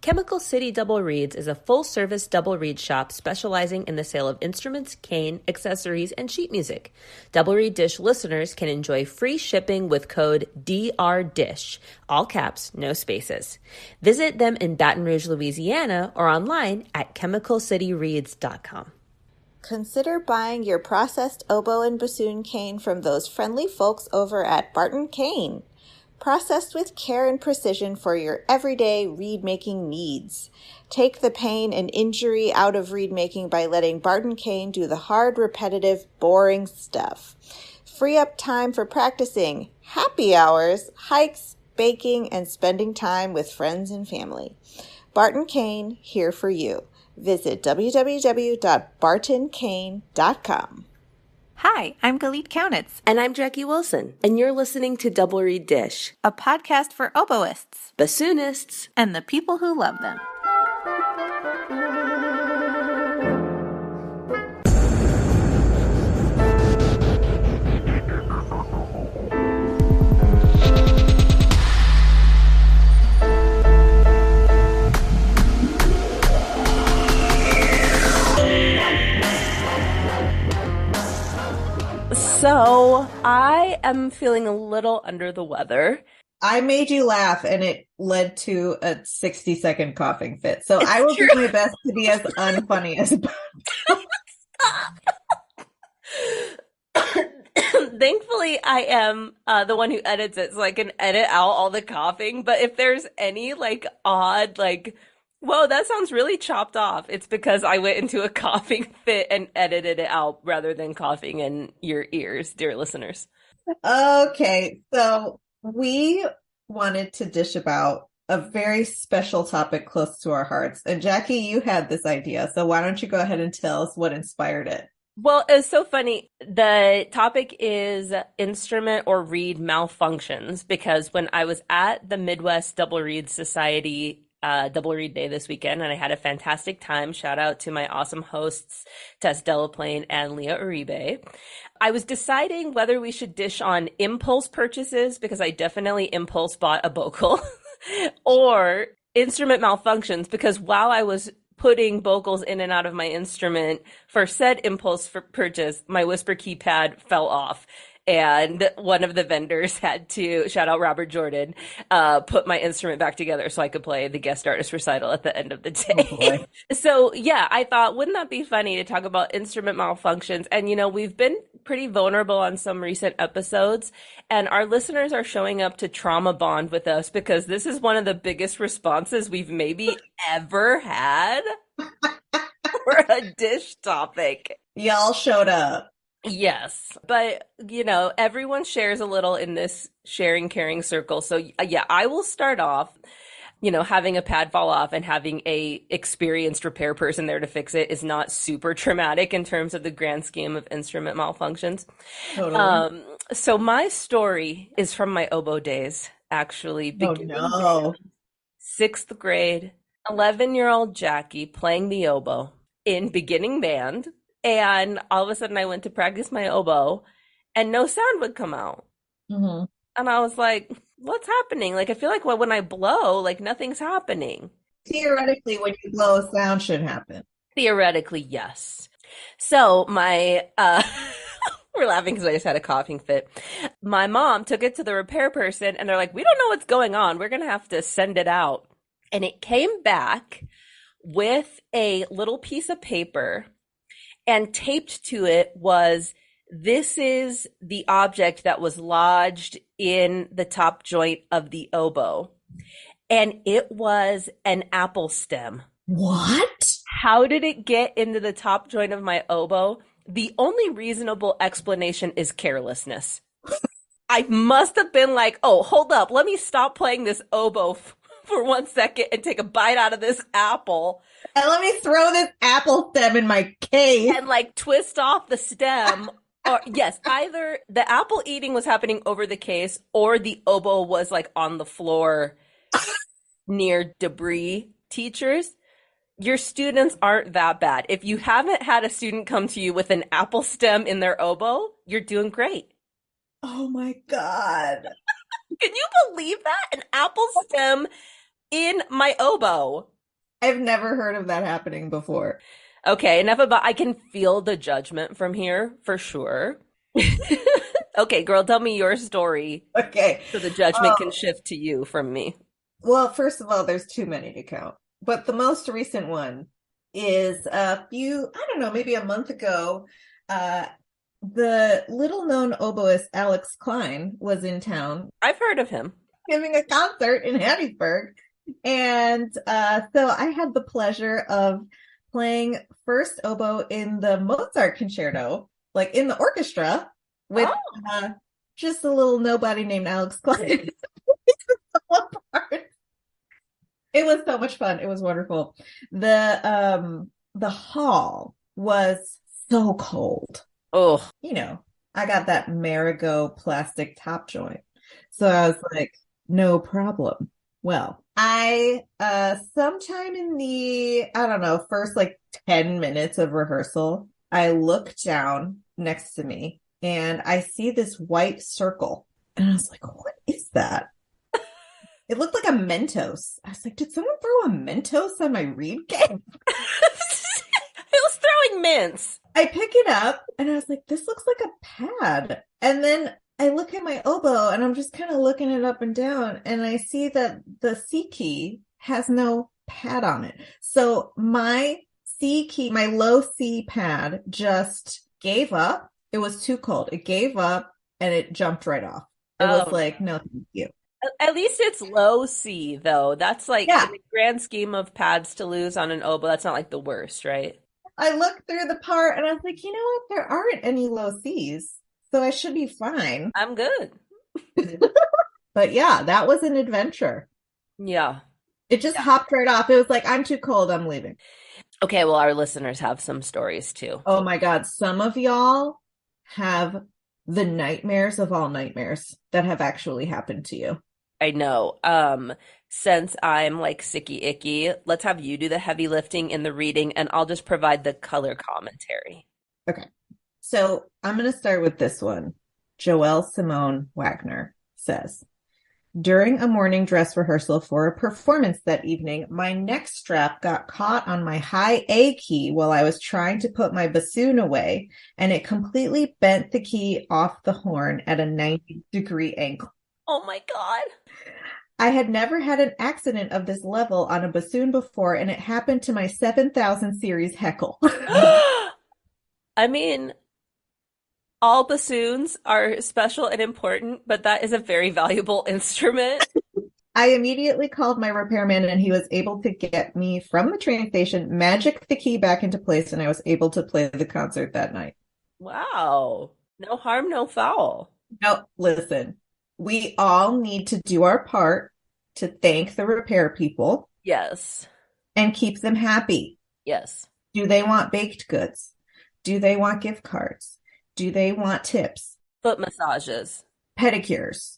Chemical City Double Reeds is a full-service double reed shop specializing in the sale of instruments, cane, accessories, and sheet music. Double Reed Dish listeners can enjoy free shipping with code DRDISH, all caps, no spaces. Visit them in Baton Rouge, Louisiana, or online at chemicalcityreeds.com. Consider buying your processed oboe and bassoon cane from those friendly folks over at Barton Cane. Processed with care and precision for your everyday reed-making needs. Take the pain and injury out of reed-making by letting Barton Cane do the hard, repetitive, boring stuff. Free up time for practicing, happy hours, hikes, baking, and spending time with friends and family. Barton Cane, here for you. Visit www.bartoncane.com. Hi, I'm Galit Kaunitz. And I'm Jackie Wilson, and you're listening to Double Reed Dish, a podcast for oboists, bassoonists, and the people who love them. So, I am feeling a little under the weather. I made you laugh and it led to a 60-second coughing fit. So I will do my best to be as unfunny as possible. Thankfully, I am the one who edits it, so I can edit out all the coughing. But if there's any odd whoa, that sounds really chopped off, it's because I went into a coughing fit and edited it out rather than coughing in your ears, dear listeners. Okay, so we wanted to dish about a very special topic close to our hearts. And Jackie, you had this idea, so why don't you go ahead and tell us what inspired it? Well, it's so funny. The topic is instrument or reed malfunctions, because when I was at the Midwest Double Reed Society Double Reed Day this weekend, and I had a fantastic time. Shout out to my awesome hosts, Tess Delaplane and Leah Uribe. I was deciding whether we should dish on impulse purchases, because I definitely impulse bought a Bocal, or instrument malfunctions, because while I was putting vocals in and out of my instrument for said impulse purchase, my whisper keypad fell off. And one of the vendors had to, shout out Robert Jordan, put my instrument back together so I could play the guest artist recital at the end of the day. Oh, so yeah, I thought, wouldn't that be funny to talk about instrument malfunctions? And we've been pretty vulnerable on some recent episodes, and our listeners are showing up to trauma bond with us, because this is one of the biggest responses we've maybe ever had for a dish topic. Y'all showed up. Yes, but everyone shares a little in this sharing, caring circle. So yeah, I will start off, having a pad fall off and having a experienced repair person there to fix it is not super traumatic in terms of the grand scheme of instrument malfunctions. Totally. So my story is from my oboe days, actually. Sixth grade, 11-year-old Jackie playing the oboe in beginning band. And all of a sudden I went to practice my oboe and no sound would come out. Mm-hmm. And I was like, what's happening? I feel like when I blow, nothing's happening. Theoretically, when you blow, sound should happen. Theoretically, yes. So my, we're laughing because I just had a coughing fit. My mom took it to the repair person and they're like, we don't know what's going on. We're going to have to send it out. And it came back with a little piece of paper, and taped to it was, this is the object that was lodged in the top joint of the oboe. And it was an apple stem. What? How did it get into the top joint of my oboe? The only reasonable explanation is carelessness. I must have been like, oh, hold up. Let me stop playing this oboe for 1 second and take a bite out of this apple. And let me throw this apple stem in my case. And twist off the stem. Or yes, either the apple eating was happening over the case, or the oboe was on the floor near debris. Teachers, your students aren't that bad. If you haven't had a student come to you with an apple stem in their oboe, you're doing great. Oh my God. Can you believe that? An apple stem in my oboe. I've never heard of that happening before. Okay, enough about I can feel the judgment from here for sure. Okay, girl, tell me your story Okay. so the judgment can Oh, shift to you from me. well, first of all, there's too many to count. But the most recent one is I don't know, maybe a month ago. Uh, the little known oboist Alex Klein was in town I've heard of him. giving a concert in Hattiesburg. And so I had the pleasure of playing first oboe in the Mozart concerto, like in the orchestra, with Oh, uh, just a little nobody named Alex Klein. It was so much fun. It was wonderful. The hall was so cold. oh, You know, I got that Marigot plastic top joint. So I was like, no problem. Well, I sometime in the, I don't know, first like 10 minutes of rehearsal, I look down next to me and I see this white circle. And I was like, what is that? It looked like a Mentos. I was like, did someone throw a Mentos on my reed game? he was throwing mints. I pick it up and I was like, this looks like a pad. And then I look at my oboe and I'm just kind of looking it up and down. And I see that the C key has no pad on it. So my C key, my low C pad just gave up. It was too cold. It gave up and it jumped right off. It was Oh, like, no, thank you. at least it's low C though. That's like in Yeah. the grand scheme of pads to lose on an oboe, that's not like the worst, right? I looked through the part and I was like, you know what? There aren't any low C's. So I should be fine. I'm good. But yeah, that was an adventure. Yeah. It just hopped right off. It was like, I'm too cold. I'm leaving. Okay, well, our listeners have some stories too. Oh my God. Some of y'all have the nightmares of all nightmares that have actually happened to you. I know. Since I'm like sicky icky, let's have you do the heavy lifting in the reading and I'll just provide the color commentary. Okay. So I'm going to start with this one. Joelle Simone Wagner says, during a morning dress rehearsal for a performance that evening, my neck strap got caught on my high A key while I was trying to put my bassoon away, and it completely bent the key off the horn at a 90-degree angle. Oh my God. I had never had an accident of this level on a bassoon before, and it happened to my 7000 series Heckle. I mean, all bassoons are special and important, but that is a very valuable instrument. I immediately called my repairman and he was able to get me from the train station, magic the key back into place, and I was able to play the concert that night. Wow. No harm, no foul. No, listen, we all need to do our part to thank the repair people Yes. and keep them happy. Yes. Do they want baked goods? Do they want gift cards? Do they want tips? Foot massages. Pedicures?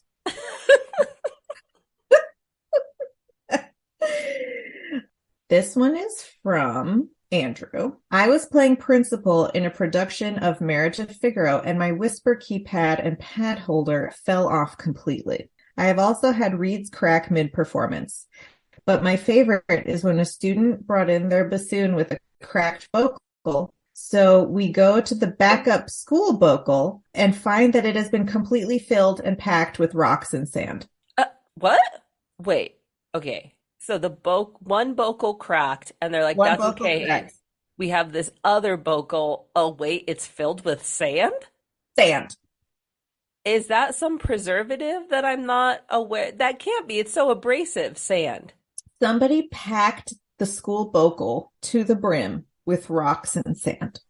This one is from Andrew. I was playing principal in a production of Marriage of Figaro, and my whisper keypad and pad holder fell off completely. I have also had reeds crack mid-performance, but my favorite is when a student brought in their bassoon with a cracked vocal. So we go to the backup school vocal and find that it has been completely filled and packed with rocks and sand. What? Wait. Okay. So the one vocal cracked, and they're like, One "That's vocal okay. cracked. We have this other vocal. Oh wait, it's filled with sand? Sand. Is that some preservative that I'm not aware? That can't be. It's so abrasive, sand. Somebody packed the school vocal to the brim with rocks and sand.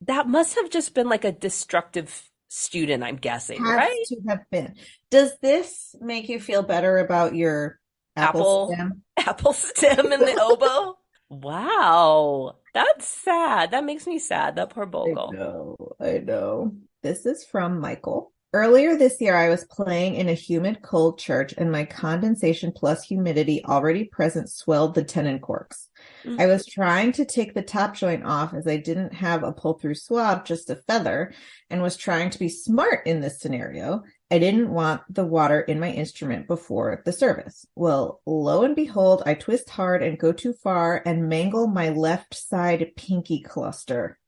That must have just been like a destructive student, I'm guessing, Has right? to have been. Does this make you feel better about your apple stem? Apple stem in the oboe. Wow. That's sad. That makes me sad. That poor vocal. I know. This is from Michael. Earlier this year, I was playing in a humid, cold church, and my condensation plus humidity already present swelled the tenon corks. Mm. I was trying to take the top joint off as I didn't have a pull-through swab, just a feather, and was trying to be smart in this scenario. I didn't want the water in my instrument before the service. Well, lo and behold, I twist hard and go too far and mangle my left side pinky cluster.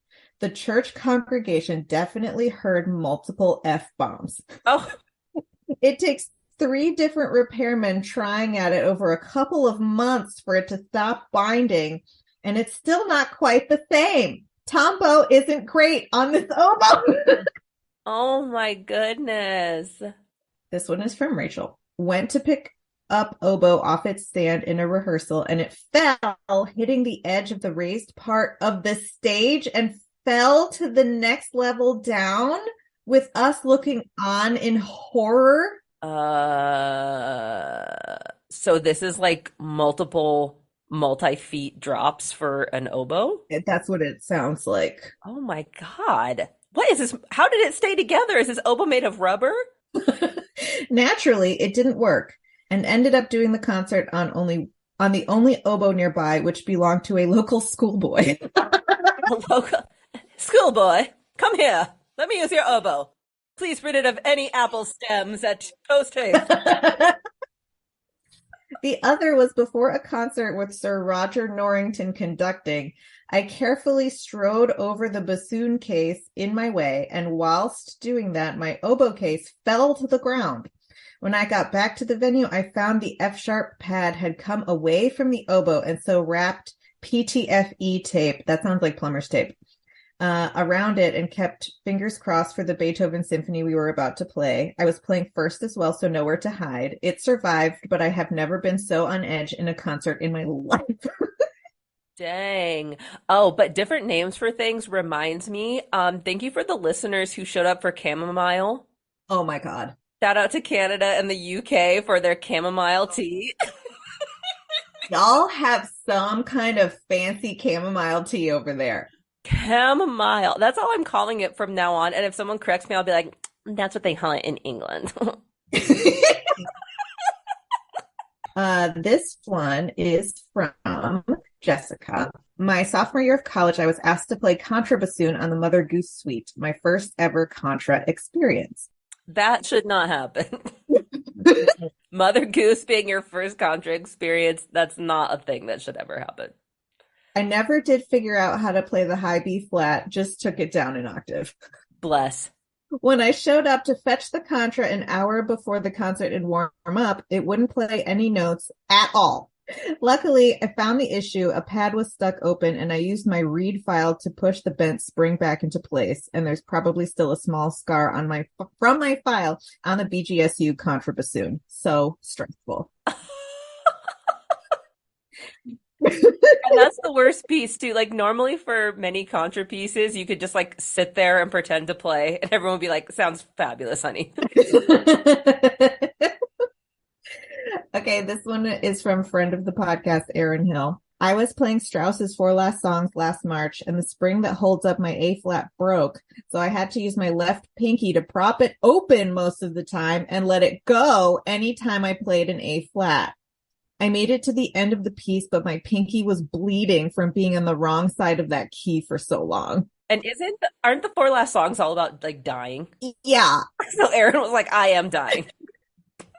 The church congregation definitely heard multiple F-bombs. Oh, It takes 3 different repairmen trying at it over a couple of months for it to stop binding, and it's still not quite the same. Tombo isn't great on this oboe. oh my goodness. This one is from Rachel. Went to pick up oboe off its stand in a rehearsal, and it fell, hitting the edge of the raised part of the stage and fell to the next level down, with us looking on in horror. So this is like multiple multi-feet drops for an oboe? That's what it sounds like. Oh my God. What is this? How did it stay together? Is this oboe made of rubber? Naturally, it didn't work, and ended up doing the concert on the only oboe nearby, which belonged to a local schoolboy. A local schoolboy, come here. Let me use your oboe. Please rid it of any apple stems at post haste. The other was before a concert with Sir Roger Norrington conducting. I carefully strode over the bassoon case in my way, and whilst doing that, my oboe case fell to the ground. When I got back to the venue, I found the F-sharp pad had come away from the oboe, and so wrapped PTFE tape, that sounds like plumber's tape, around it, and kept fingers crossed for the Beethoven symphony we were about to play. I was playing first as well, so nowhere to hide. It survived, but I have never been so on edge in a concert in my life. Dang. Oh, but different names for things reminds me. Thank you for the listeners who showed up for chamomile. Oh my God. Shout out to Canada and the UK for their chamomile tea. Y'all have some kind of fancy chamomile tea over there. Chamomile. That's all I'm calling it from now on. And if someone corrects me, I'll be like, that's what they call it in England. This one is from Jessica. My sophomore year of college, I was asked to play contrabassoon on the Mother Goose Suite, my first ever contra experience. That should not happen. Mother Goose being your first contra experience, that's not a thing that should ever happen. I never did figure out how to play the high B flat, just took it down an octave. Bless. When I showed up to fetch the contra an hour before the concert and warm up, it wouldn't play any notes at all. Luckily, I found the issue. A pad was stuck open, and I used my reed file to push the bent spring back into place. And there's probably still a small scar on from my file on the BGSU contrabassoon. So stressful. And that's the worst piece too. Like normally for many contra pieces, you could just like sit there and pretend to play, and everyone would be like, "Sounds fabulous, honey." Okay, this one is from friend of the podcast, Aaron Hill. I was playing Strauss's Four Last Songs last March, and the spring that holds up my A flat broke, so I had to use my left pinky to prop it open most of the time and let it go anytime I played an A flat. I made it to the end of the piece, but my pinky was bleeding from being on the wrong side of that key for so long. And aren't the four last songs all about like dying? Yeah. So Aaron was like, "I am dying.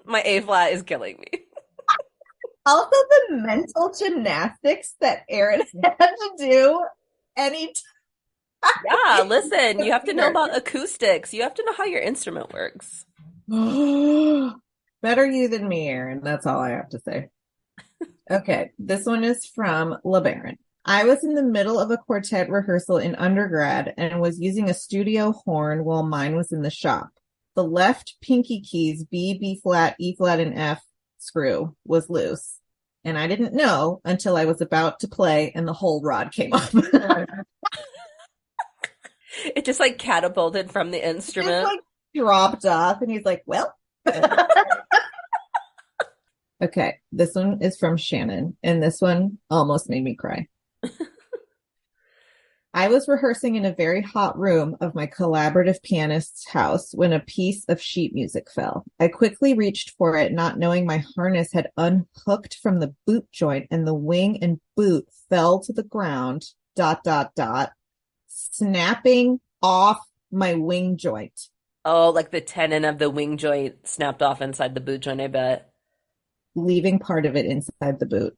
My A flat is killing me." Also, the mental gymnastics that Aaron had to do anytime. Yeah, listen, you have to know about acoustics. You have to know how your instrument works. Better you than me, Aaron. That's all I have to say. Okay, this one is from LeBaron. I was in the middle of a quartet rehearsal in undergrad and was using a studio horn while mine was in the shop. The left pinky keys, B, B flat, E flat, and F screw was loose. And I didn't know until I was about to play and the whole rod came off. It just like catapulted from the instrument. Just like dropped off, and he's like, well. Okay, this one is from Shannon, and this one almost made me cry. I was rehearsing in a very hot room of my collaborative pianist's house when a piece of sheet music fell. I quickly reached for it, not knowing my harness had unhooked from the boot joint and the wing and boot fell to the ground, snapping off my wing joint. Oh, like the tenon of the wing joint snapped off inside the boot joint, I bet. Leaving part of it inside the boot.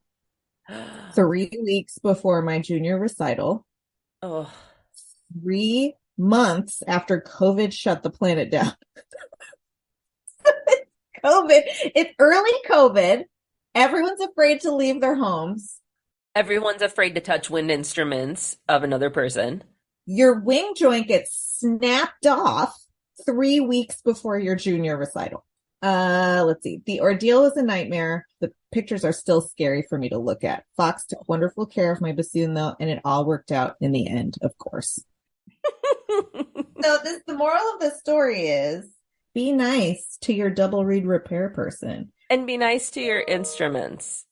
3 weeks before my junior recital, Oh, 3 months after COVID shut the planet down. COVID, it's early COVID. Everyone's afraid to leave their homes. everyone's afraid to touch wind instruments of another person. Your wing joint gets snapped off 3 weeks before your junior recital. Let's see. The ordeal was a nightmare. The pictures are still scary for me to look at. Fox took wonderful care of my bassoon, though, and it all worked out in the end, of course. So the moral of the story is be nice to your double reed repair person. And be nice to your instruments.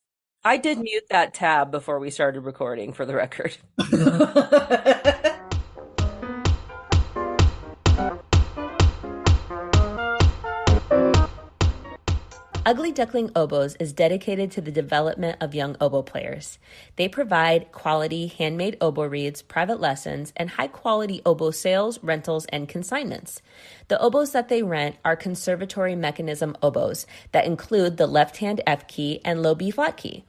I did mute that tab before we started recording, for the record. Ugly Duckling Oboes is dedicated to the development of young oboe players. They provide quality handmade oboe reeds, private lessons, and high-quality oboe sales, rentals, and consignments. The oboes that they rent are conservatory mechanism oboes that include the left-hand F key and low B flat key.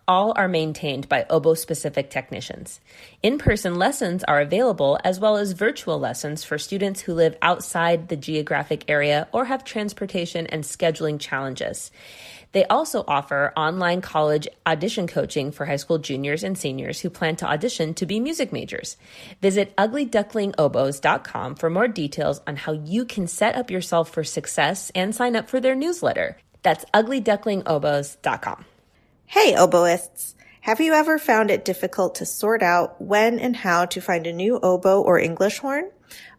All are maintained by oboe-specific technicians. In-person lessons are available, as well as virtual lessons for students who live outside the geographic area or have transportation and scheduling challenges. They also offer online college audition coaching for high school juniors and seniors who plan to audition to be music majors. Visit uglyducklingoboes.com for more details on how you can set up yourself for success and sign up for their newsletter. That's uglyducklingoboes.com. Hey, oboists! Have you ever found it difficult to sort out when and how to find a new oboe or English horn?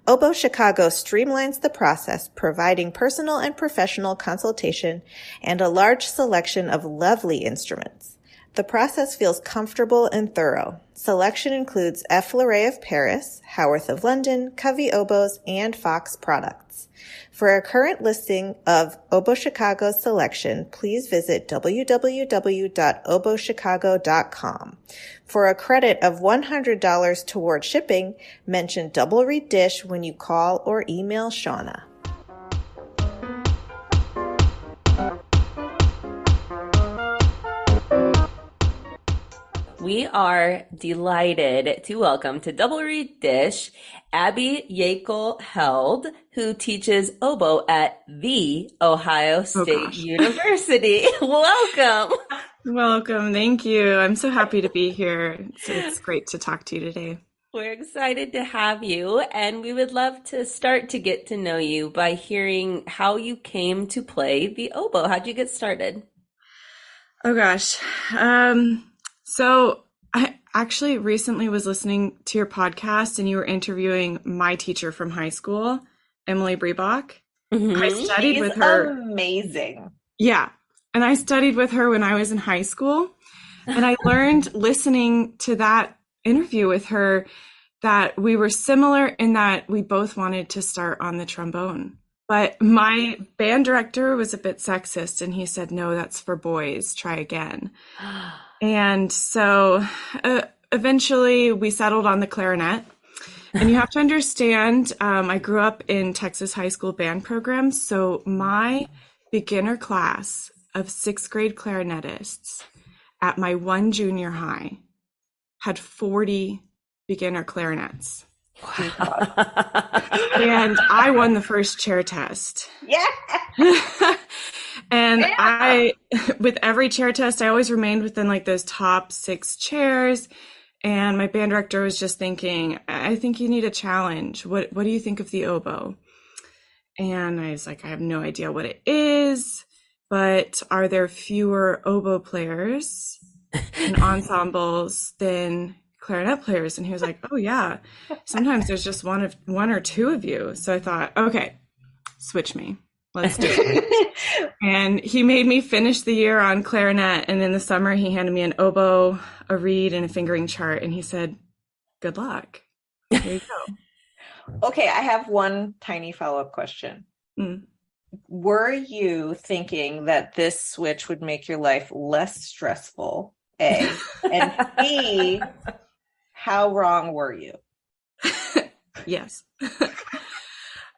Oboe Chicago streamlines the process, providing personal and professional consultation and a large selection of lovely instruments. The process feels comfortable and thorough. Selection includes F. Leray of Paris, Howarth of London, Covey oboes, and Fox products. For a current listing of Oboe Chicago's selection, please visit www.oboechicago.com. For a credit of $100 toward shipping, mention Double Reed Dish when you call or email Shauna. We are delighted to welcome to Double Reed Dish Abby Yeakle Held, who teaches oboe at the Ohio State University. Welcome. Welcome. Thank you. I'm so happy to be here. It's great to talk to you today. We're excited to have you, and we would love to start to get to know you by hearing how you came to play the oboe. How'd you get started? Oh gosh. So I actually recently was listening to your podcast and you were interviewing my teacher from high school, Emily Briebach. I studied with her. Amazing. Yeah. And I studied with her when I was in high school. And I learned listening to that interview with her that we were similar in that we both wanted to start on the trombone. But my band director was a bit sexist and he said, no, that's for boys. Try again. And so eventually we settled on the clarinet. And you have to understand, I grew up in Texas high school band programs. So my beginner class of sixth grade clarinetists at my one junior high had 40 beginner clarinets. Wow. And I won the first chair test. Yeah. And I, with every chair test, I always remained within like those top 6 chairs. And my band director was just thinking, I think you need a challenge. What do you think of the oboe? And I was like, I have no idea what it is, but are there fewer oboe players in ensembles than clarinet players? And he was like, oh yeah, sometimes there's just one or two of you. So I thought, okay, switch me. Let's do it. And he made me finish the year on clarinet. And in the summer, he handed me an oboe, a reed, and a fingering chart. And he said, good luck. There you go. Okay, I have one tiny follow-up question. Mm. Were you thinking that this switch would make your life less stressful, A, and B, how wrong were you? Yes.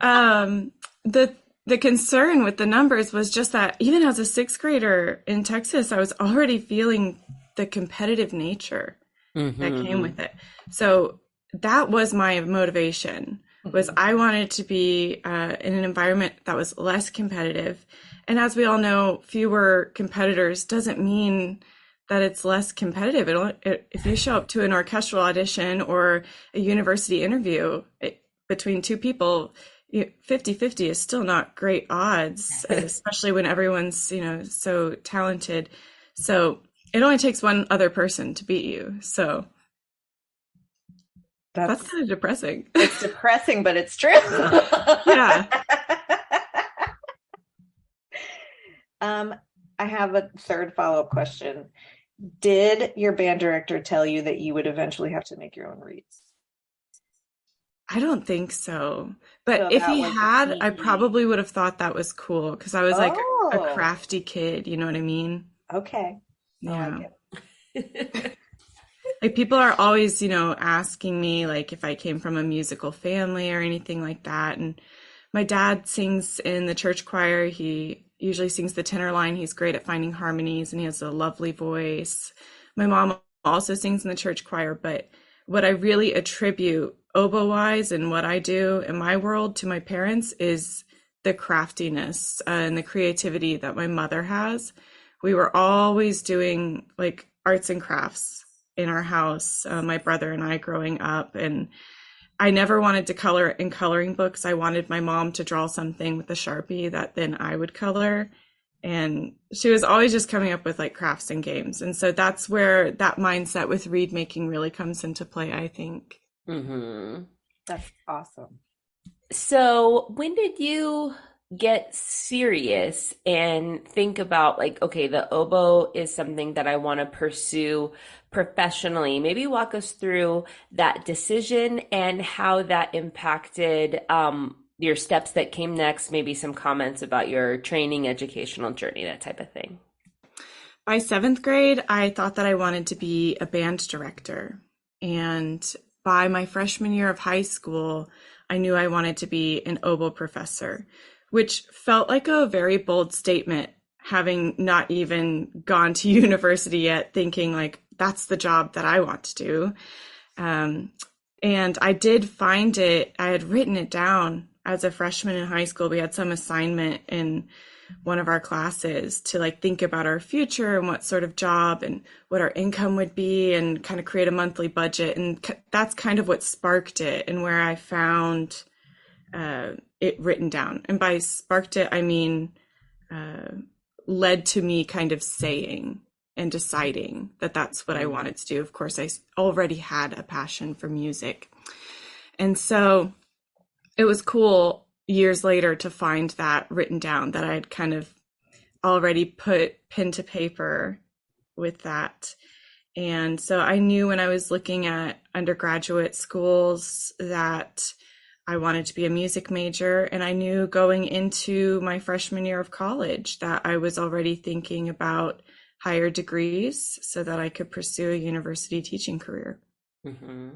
um, the concern with the numbers was just that even as a sixth grader in Texas, I was already feeling the competitive nature that came with it. So that was my motivation, was I wanted to be in an environment that was less competitive. And as we all know, fewer competitors doesn't mean that it's less competitive. If you show up to an orchestral audition or a university interview between two people, 50-50 is still not great odds, especially when everyone's, so talented. So it only takes one other person to beat you. So that's kind of depressing. It's depressing, but it's true. Yeah. I have a third follow-up question. Did your band director tell you that you would eventually have to make your own reads? I don't think so. But So if that he was a had, I sneaky. probably would have thought that was cool because I was like a Oh, crafty kid, you know what I mean? okay. I Yeah. like it. Like people are always, asking me like if I came from a musical family or anything like that. And my dad sings in the church choir. He usually sings the tenor line. He's great at finding harmonies and he has a lovely voice. My mom also sings in the church choir, but what I really attribute oboe wise and what I do in my world to my parents is the craftiness and the creativity that my mother has. We were always doing like arts and crafts in our house, my brother and I growing up. And I never wanted to color in coloring books. I wanted my mom to draw something with a Sharpie that then I would color. And she was always just coming up with like crafts and games. And so that's where that mindset with reed making really comes into play, I think. Mm-hmm. That's awesome. So, when did you get serious and think about like, okay, the oboe is something that I want to pursue professionally? Maybe walk us through that decision and how that impacted your steps that came next, maybe some comments about your training, educational journey, that type of thing. By seventh grade, I thought that I wanted to be a band director. And by my freshman year of high school, I knew I wanted to be an oboe professor, which felt like a very bold statement, having not even gone to university yet, thinking like, that's the job that I want to do. And I did find it, I had written it down as a freshman in high school. We had some assignment in one of our classes to like think about our future and what sort of job and what our income would be and kind of create a monthly budget. And that's kind of what sparked it and where I found it written down. And by sparked it, I mean led to me kind of saying and deciding that that's what I wanted to do. Of course, I already had a passion for music. And so it was cool years later to find that written down, that I had kind of already put pen to paper with that. And so I knew when I was looking at undergraduate schools that I wanted to be a music major. And I knew going into my freshman year of college that I was already thinking about higher degrees so that I could pursue a university teaching career. Mm-hmm.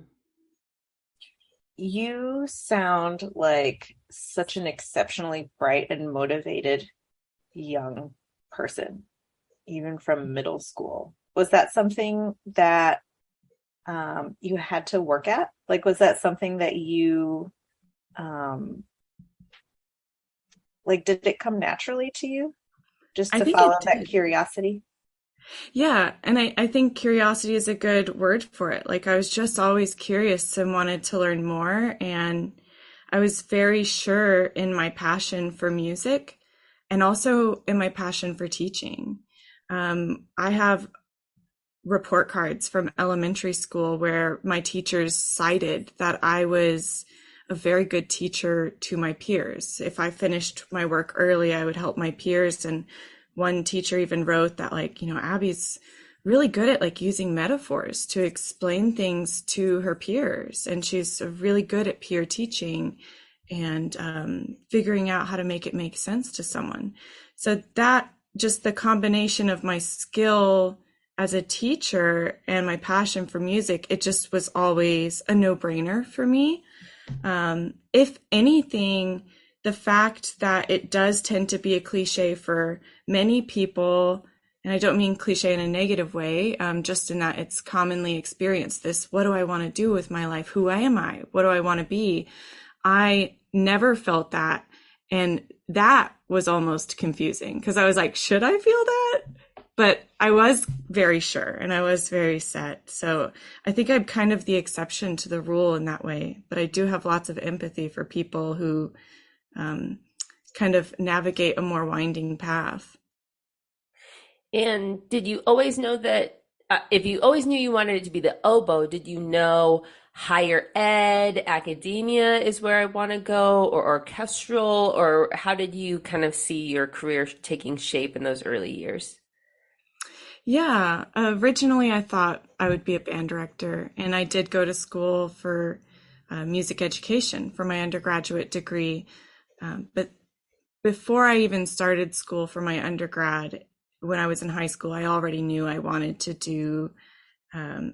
You sound like such an exceptionally bright and motivated young person, even from middle school. Was that something that you had to work at? Like, was that something that you, like, did it come naturally to you just I to think follow it that did. curiosity? Yeah, and I think curiosity is a good word for it. Like I was just always curious and wanted to learn more. And I was very sure in my passion for music and also in my passion for teaching. I have report cards from elementary school where my teachers cited that I was a very good teacher to my peers. If I finished my work early, I would help my peers. And one teacher even wrote that, like, Abby's really good at like using metaphors to explain things to her peers. And she's really good at peer teaching and figuring out how to make it make sense to someone. So that just the combination of my skill as a teacher and my passion for music, it just was always a no-brainer for me. If anything, the fact that it does tend to be a cliche for many people, and I don't mean cliche in a negative way, just in that it's commonly experienced, this, what do I want to do with my life? Who am I? What do I want to be? I never felt that. And that was almost confusing because I was like, should I feel that? But I was very sure and I was very set. So I think I'm kind of the exception to the rule in that way. But I do have lots of empathy for people who kind of navigate a more winding path. And did you always know that, if you always knew you wanted it to be the oboe, did you know higher ed, academia is where I want to go, or orchestral, or how did you kind of see your career taking shape in those early years? Yeah, originally I thought I would be a band director, and I did go to school for music education for my undergraduate degree. But before I even started school for my undergrad, when I was in high school, I already knew I wanted to do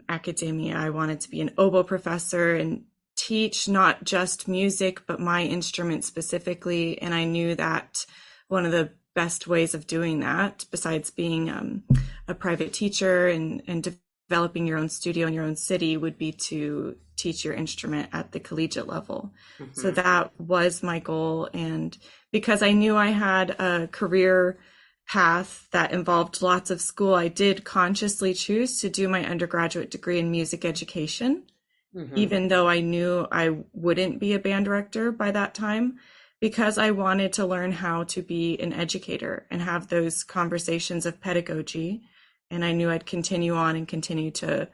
academia. I wanted to be an oboe professor and teach not just music, but my instrument specifically. And I knew that one of the best ways of doing that, besides being a private teacher and developing your own studio in your own city, would be to teach your instrument at the collegiate level. Mm-hmm. So that was my goal. And because I knew I had a career path that involved lots of school, I did consciously choose to do my undergraduate degree in music education, mm-hmm. even though I knew I wouldn't be a band director by that time, because I wanted to learn how to be an educator and have those conversations of pedagogy. And I knew I'd continue on and continue to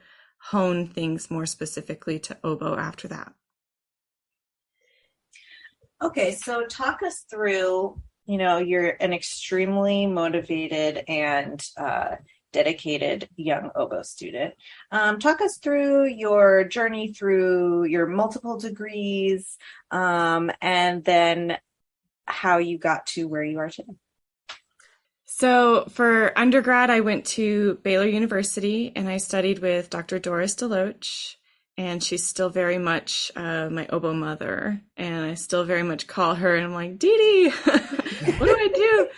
hone things more specifically to oboe after that. Okay, so talk us through, you're an extremely motivated and dedicated young oboe student. Talk us through your journey through your multiple degrees, and then how you got to where you are today. So for undergrad, I went to Baylor University and I studied with Dr. Doris DeLoach, and she's still very much my oboe mother. And I still very much call her and I'm like, Dee Dee, what do I do?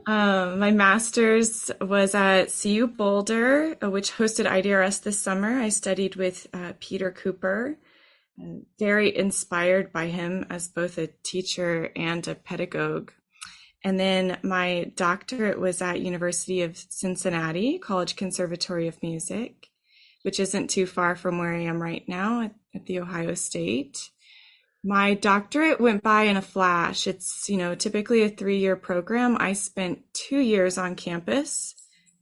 My master's was at CU Boulder, which hosted IDRS this summer. I studied with Peter Cooper, very inspired by him as both a teacher and a pedagogue. And then my doctorate was at University of Cincinnati, College Conservatory of Music, which isn't too far from where I am right now at the Ohio State. My doctorate went by in a flash. It's, typically a 3-year program. I spent 2 years on campus,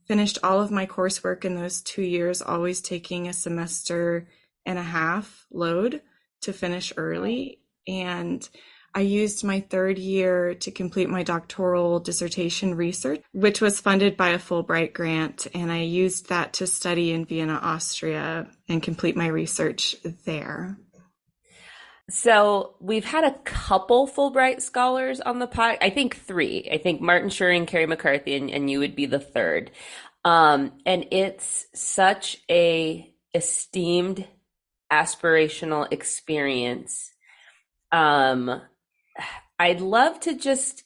finished all of my coursework in those 2 years, always taking a semester and a half load to finish early. And I used my 3rd year to complete my doctoral dissertation research, which was funded by a Fulbright grant. And I used that to study in Vienna, Austria, and complete my research there. So we've had a couple Fulbright scholars on the pod. I think 3. I think Martin Schuring, Carrie McCarthy, and you would be the 3rd. And it's such a esteemed, aspirational experience. I'd love to just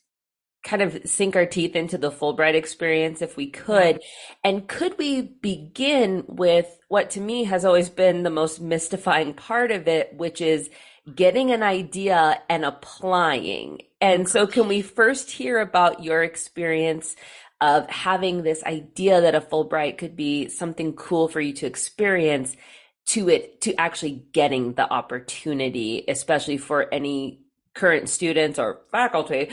kind of sink our teeth into the Fulbright experience if we could. And could we begin with what to me has always been the most mystifying part of it, which is getting an idea and applying. And so can we first hear about your experience of having this idea that a Fulbright could be something cool for you to experience, to actually getting the opportunity, especially for any current students or faculty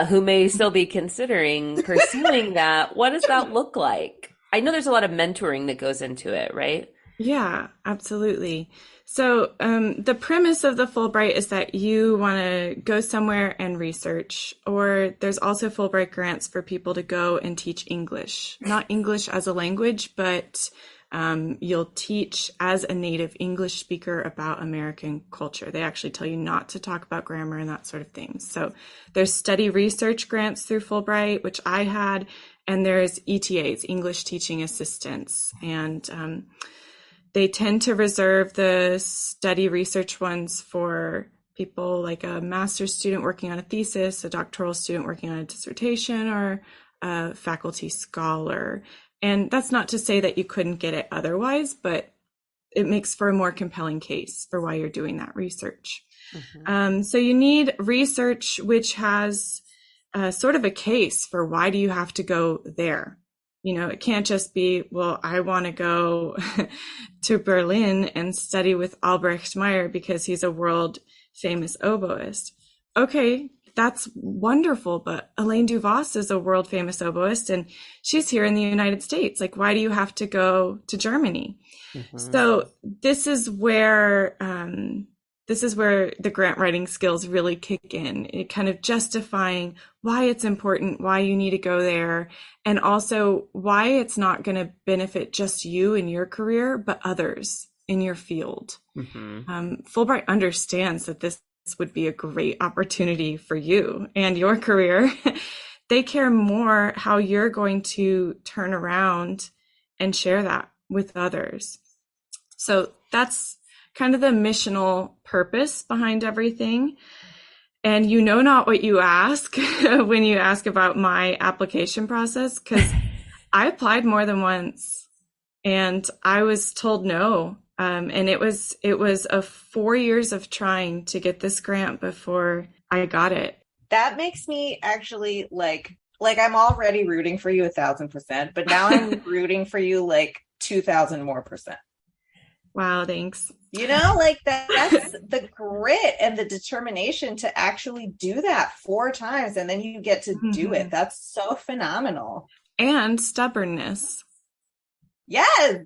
who may still be considering pursuing that? What does that look like? I know there's a lot of mentoring that goes into it, right? Yeah, absolutely. So, the premise of the Fulbright is that you want to go somewhere and research, or there's also Fulbright grants for people to go and teach English, not English as a language, but you'll teach as a native English speaker about American culture. They actually tell you not to talk about grammar and that sort of thing. So, there's study research grants through Fulbright, which I had, and there's ETAs, English Teaching Assistants, and they tend to reserve the study research ones for people like a master's student working on a thesis, a doctoral student working on a dissertation, or a faculty scholar. And that's not to say that you couldn't get it otherwise, but it makes for a more compelling case for why you're doing that research. So you need research which has sort of a case for why do you have to go there. You know, it can't just be, well, I want to go to Berlin and study with Albrecht Meyer because he's a world famous oboist. Okay, that's wonderful, but Elaine Duvos is a world famous oboist and she's here in the United States. Like, why do you have to go to Germany? So this is where the grant writing skills really kick in. It kind of justifying why it's important, why you need to go there, and also why it's not going to benefit just you in your career, but others in your field. Fulbright understands that this would be a great opportunity for you and your career. They care more how you're going to turn around and share that with others. So that's kind of the missional purpose behind everything. And you know not what you ask when you ask about my application process, because I applied more than once and I was told no. And it was a 4 years of trying to get this grant before I got it. That makes me actually like I'm already rooting for you 1,000%, but now I'm rooting for you like 2,000 more percent. Wow, thanks. You know, like that's the grit and the determination to actually do that 4 times and then you get to do it. That's so phenomenal. And stubbornness. Yes.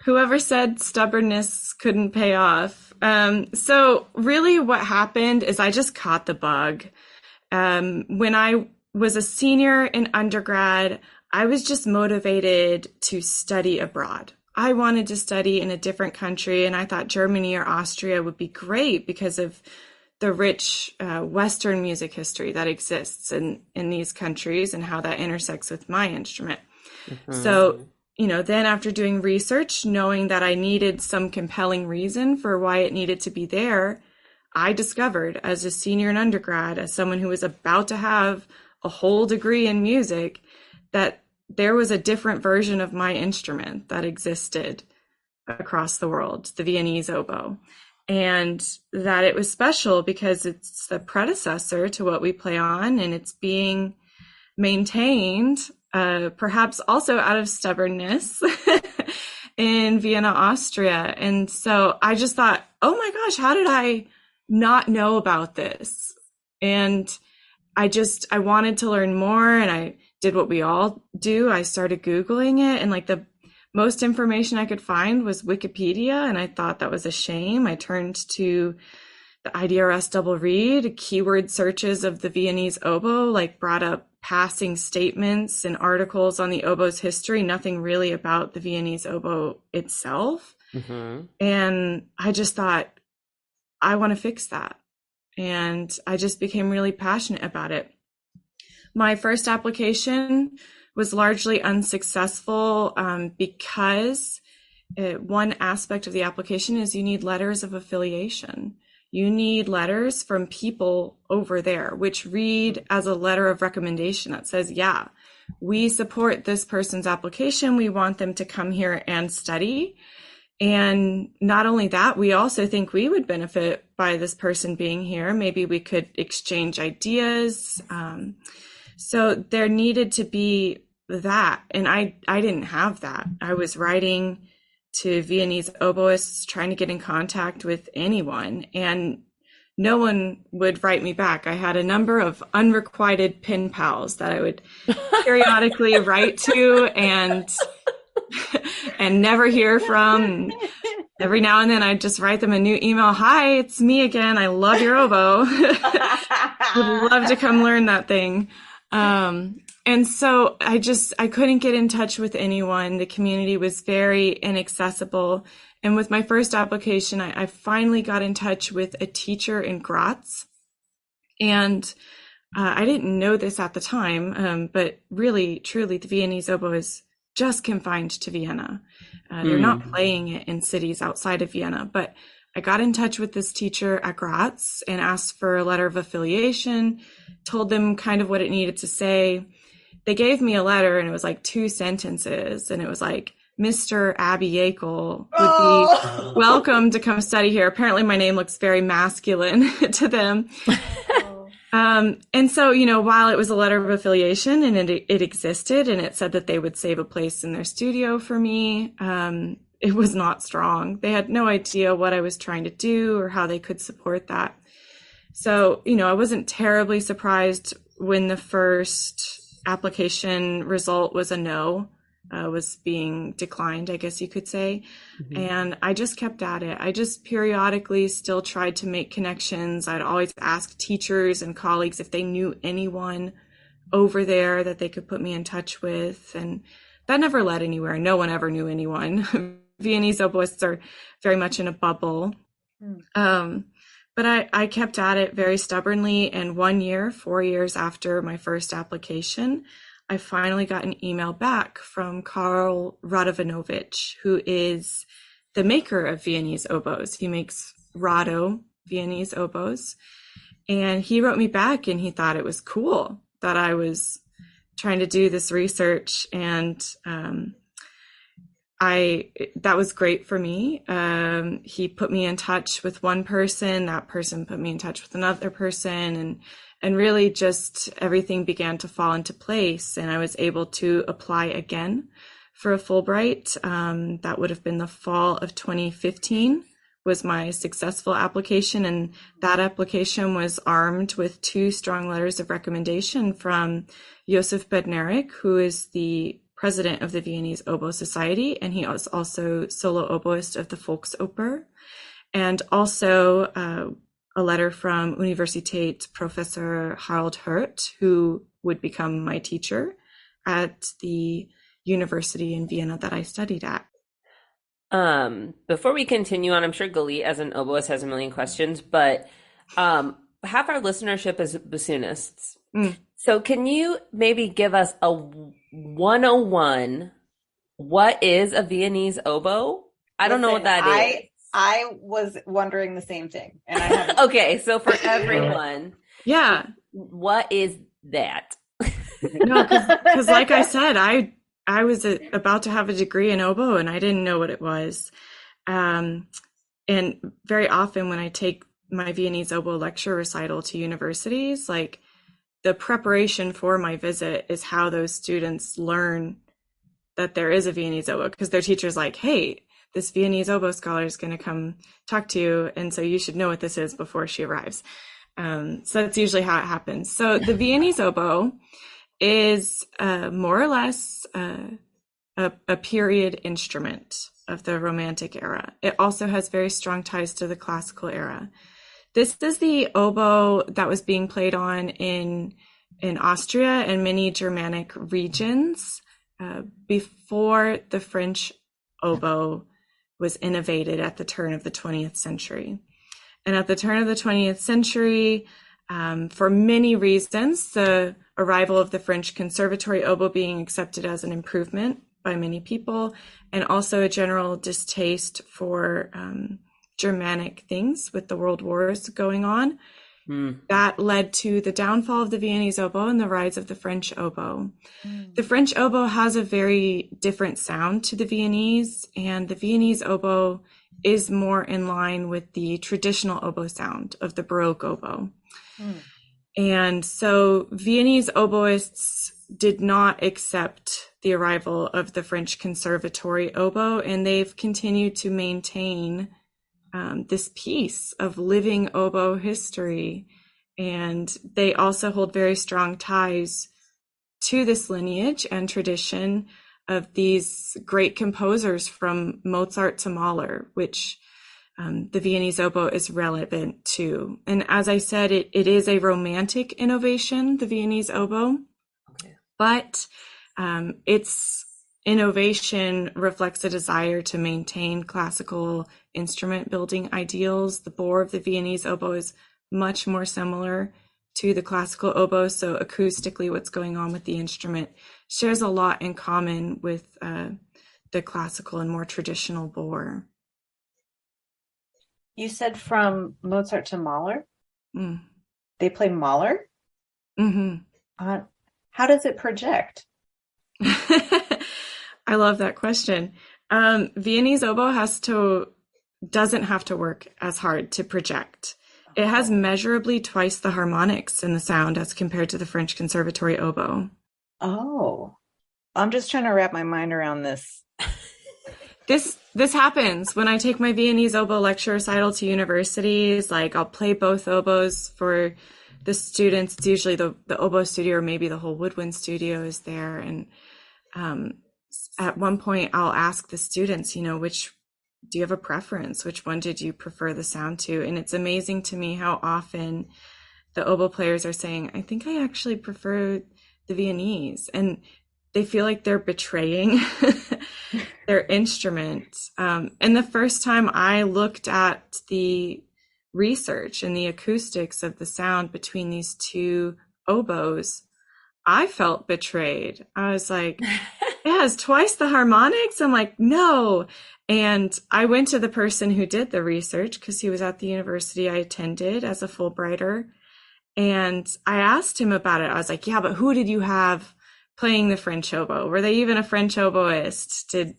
Whoever said stubbornness couldn't pay off. So really what happened is I just caught the bug. When I was a senior in undergrad, I was just motivated to study abroad. I wanted to study in a different country, and I thought Germany or Austria would be great because of the rich Western music history that exists in these countries and how that intersects with my instrument. So, you know, then after doing research, knowing that I needed some compelling reason for why it needed to be there, I discovered as a senior in undergrad, as someone who was about to have a whole degree in music, that there was a different version of my instrument that existed across the world, the Viennese oboe, and that it was special because it's the predecessor to what we play on, and it's being maintained, perhaps also out of stubbornness, in Vienna, Austria. And so I just thought, oh my gosh, how did I not know about this? And I wanted to learn more, and I did what we all do. I started Googling it, and like the most information I could find was Wikipedia, and I thought that was a shame. I turned to the IDRS double reed. Keyword searches of the Viennese oboe like brought up passing statements and articles on the oboe's history, nothing really about the Viennese oboe itself. And I just thought, I want to fix that. And I just became really passionate about it. My first application was largely unsuccessful because one aspect of the application is you need letters of affiliation. You need letters from people over there, which read as a letter of recommendation that says, yeah, we support this person's application. We want them to come here and study. And not only that, we also think we would benefit by this person being here. Maybe we could exchange ideas. So there needed to be that. And I didn't have that. I was writing to Viennese oboists, trying to get in contact with anyone, and no one would write me back. I had a number of unrequited pen pals that I would periodically write to, and and never hear from. And every now and then I'd just write them a new email. Hi, it's me again. I love your oboe. Would love to come learn that thing. And so I couldn't get in touch with anyone. The community was very inaccessible. And with my first application, I finally got in touch with a teacher in Graz. And I didn't know this at the time, but really, truly, the Viennese oboe is just confined to Vienna. They're not playing it in cities outside of Vienna. But I got in touch with this teacher at Graz and asked for a letter of affiliation, told them kind of what it needed to say. They gave me a letter, and it was like 2 sentences, and it was like, Mr. Abby Yeakle would be welcome to come study here. Apparently my name looks very masculine to them. And so, while it was a letter of affiliation and it existed and it said that they would save a place in their studio for me, it was not strong. They had no idea what I was trying to do or how they could support that. So, I wasn't terribly surprised when the first application result was a no, was being declined, I guess you could say. And I just kept at it. I just periodically still tried to make connections. I'd always ask teachers and colleagues if they knew anyone over there that they could put me in touch with. And that never led anywhere. No one ever knew anyone. Viennese oboists are very much in a bubble. But I kept at it very stubbornly. And 1 year, 4 years after my first application, I finally got an email back from Karl Radovanovich, who is the maker of Viennese oboes. He makes Rado Viennese oboes. And he wrote me back, and he thought it was cool that I was trying to do this research. And that was great for me. He put me in touch with one person, that person put me in touch with another person, and really just everything began to fall into place. And I was able to apply again for a Fulbright. That would have been the fall of 2015 was my successful application. And that application was armed with 2 strong letters of recommendation from Josef Bednarik, who is the president of the Viennese Oboe Society, and he is also solo oboist of the Volksoper, and also a letter from Universität Professor Harald Hurt, who would become my teacher at the university in Vienna that I studied at. Before we continue on, I'm sure Galit as an oboist has a million questions, but half our listenership is bassoonists. So can you maybe give us a 101? What is a Viennese oboe? I don't know what that is. I was wondering the same thing, and I haven't. Okay, so for everyone, yeah, what is that? No, because like I said, I was about to have a degree in oboe, and I didn't know what it was. And very often when I take my Viennese oboe lecture recital to universities, like the preparation for my visit is how those students learn that there is a Viennese oboe, because their teacher's like, hey, this Viennese oboe scholar is going to come talk to you, and so you should know what this is before she arrives. So that's usually how it happens. So the Viennese oboe is more or less a period instrument of the Romantic era. It also has very strong ties to the classical era. This is the oboe that was being played on in Austria and many Germanic regions before the French oboe was innovated at the turn of the 20th century. And at the turn of the 20th century, for many reasons, the arrival of the French conservatory oboe being accepted as an improvement by many people, and also a general distaste for Germanic things with the world wars going on, that led to the downfall of the Viennese oboe and the rise of the French oboe. The French oboe has a very different sound to the Viennese, and the Viennese oboe is more in line with the traditional oboe sound of the Baroque oboe. And so Viennese oboists did not accept the arrival of the French conservatory oboe, and they've continued to maintain this piece of living oboe history. And they also hold very strong ties to this lineage and tradition of these great composers from Mozart to Mahler, which the Viennese oboe is relevant to. And as I said, it is a romantic innovation, the Viennese oboe, but its innovation reflects a desire to maintain classical instrument building ideals. The bore of the Viennese oboe is much more similar to the classical oboe, so acoustically what's going on with the instrument shares a lot in common with the classical and more traditional bore. You said from Mozart to Mahler? Mm. They play Mahler? Mm-hmm. How does it project? I love that question. Viennese oboe doesn't have to work as hard to project. It has measurably twice the harmonics in the sound as compared to the French conservatory oboe. Oh, I'm just trying to wrap my mind around this. This happens when I take my Viennese oboe lecture recital to universities. Like, I'll play both oboes for the students. It's usually the oboe studio, or maybe the whole woodwind studio is there. And at one point I'll ask the students, do you have a preference? Which one did you prefer the sound to? And it's amazing to me how often the oboe players are saying, I think I actually prefer the Viennese. And they feel like they're betraying their instrument. And the first time I looked at the research and the acoustics of the sound between these two oboes, I felt betrayed. I was like, it has twice the harmonics? I'm like, no. And I went to the person who did the research because he was at the university I attended as a Fulbrighter. And I asked him about it. I was like, yeah, but who did you have playing the French oboe? Were they even a French oboist? Did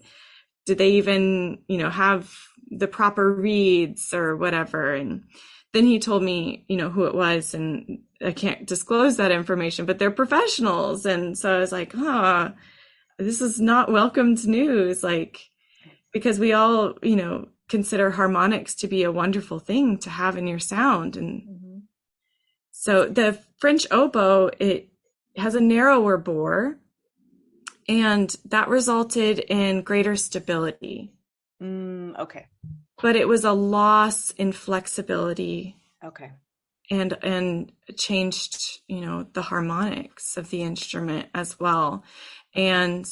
they even, have the proper reeds or whatever? And then he told me, who it was, and I can't disclose that information, but they're professionals. And so I was like, this is not welcomed news, because we all, consider harmonics to be a wonderful thing to have in your sound. And so the French oboe, it has a narrower bore, and that resulted in greater stability. Okay. But it was a loss in flexibility. Okay. And changed, the harmonics of the instrument as well. And,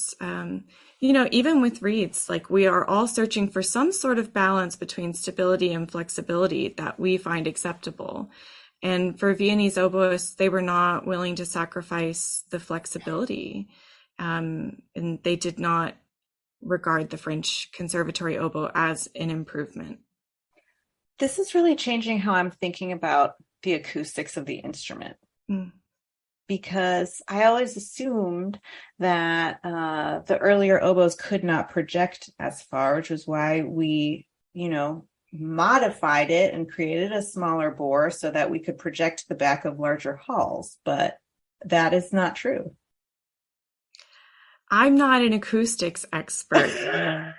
even with reeds, we are all searching for some sort of balance between stability and flexibility that we find acceptable. And for Viennese oboists, they were not willing to sacrifice the flexibility. And they did not regard the French conservatory oboe as an improvement. This is really changing how I'm thinking about the acoustics of the instrument. Because I always assumed that the earlier oboes could not project as far, which is why we, modified it and created a smaller bore so that we could project the back of larger halls. But that is not true. I'm not an acoustics expert,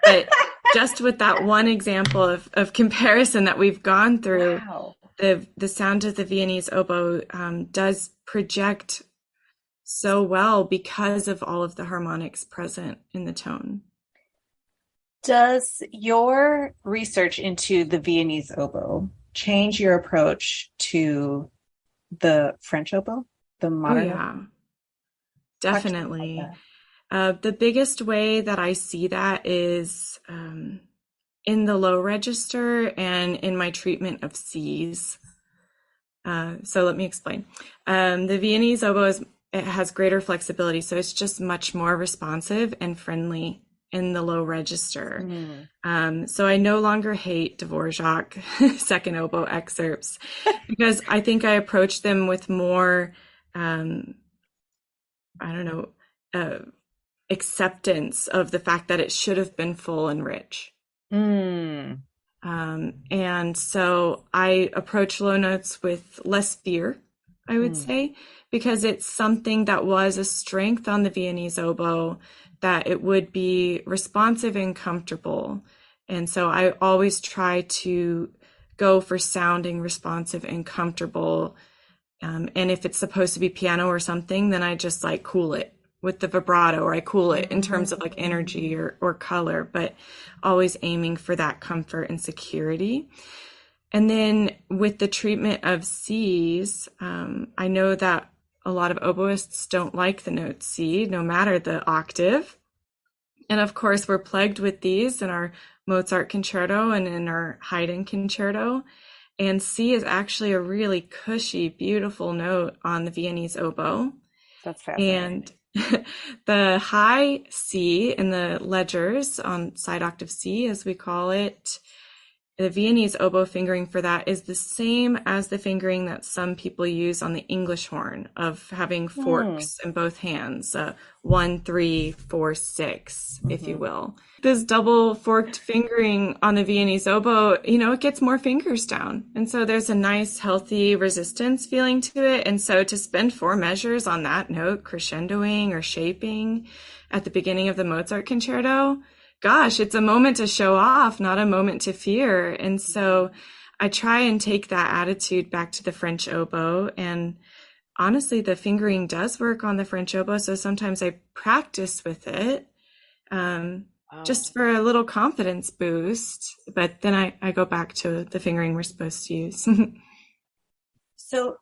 but just with that one example of comparison that we've gone through, wow. The sound of the Viennese oboe does project so well because of all of the harmonics present in the tone. Does your research into the Viennese oboe change your approach to the French oboe, the modern? Oh, yeah, definitely. The biggest way that I see that is in the low register and in my treatment of Cs. So let me explain. The Viennese oboe it has greater flexibility, so it's just much more responsive and friendly in the low register. So I no longer hate Dvorak second oboe excerpts because I think I approach them with more, acceptance of the fact that it should have been full and rich. And so I approach low notes with less fear, I would say, because it's something that was a strength on the Viennese oboe, that it would be responsive and comfortable. And so I always try to go for sounding responsive and comfortable. And if it's supposed to be piano or something, then I just cool it with the vibrato, or I cool it in terms of like energy or color, but always aiming for that comfort and security. And then with the treatment of Cs, I know that a lot of oboists don't like the note C, no matter the octave. And of course, we're plagued with these in our Mozart concerto and in our Haydn concerto. And C is actually a really cushy, beautiful note on the Viennese oboe. That's fascinating. And the high C in the ledgers on side octave C, as we call it, the Viennese oboe fingering for that is the same as the fingering that some people use on the English horn, of having forks in both hands, 1, 3, 4, 6, if you will. This double forked fingering on the Viennese oboe, it gets more fingers down. And so there's a nice, healthy resistance feeling to it. And so to spend 4 measures on that note, crescendoing or shaping at the beginning of the Mozart concerto, gosh, it's a moment to show off, not a moment to fear. And so I try and take that attitude back to the French oboe. And honestly, the fingering does work on the French oboe. So sometimes I practice with it just for a little confidence boost. But then I go back to the fingering we're supposed to use. So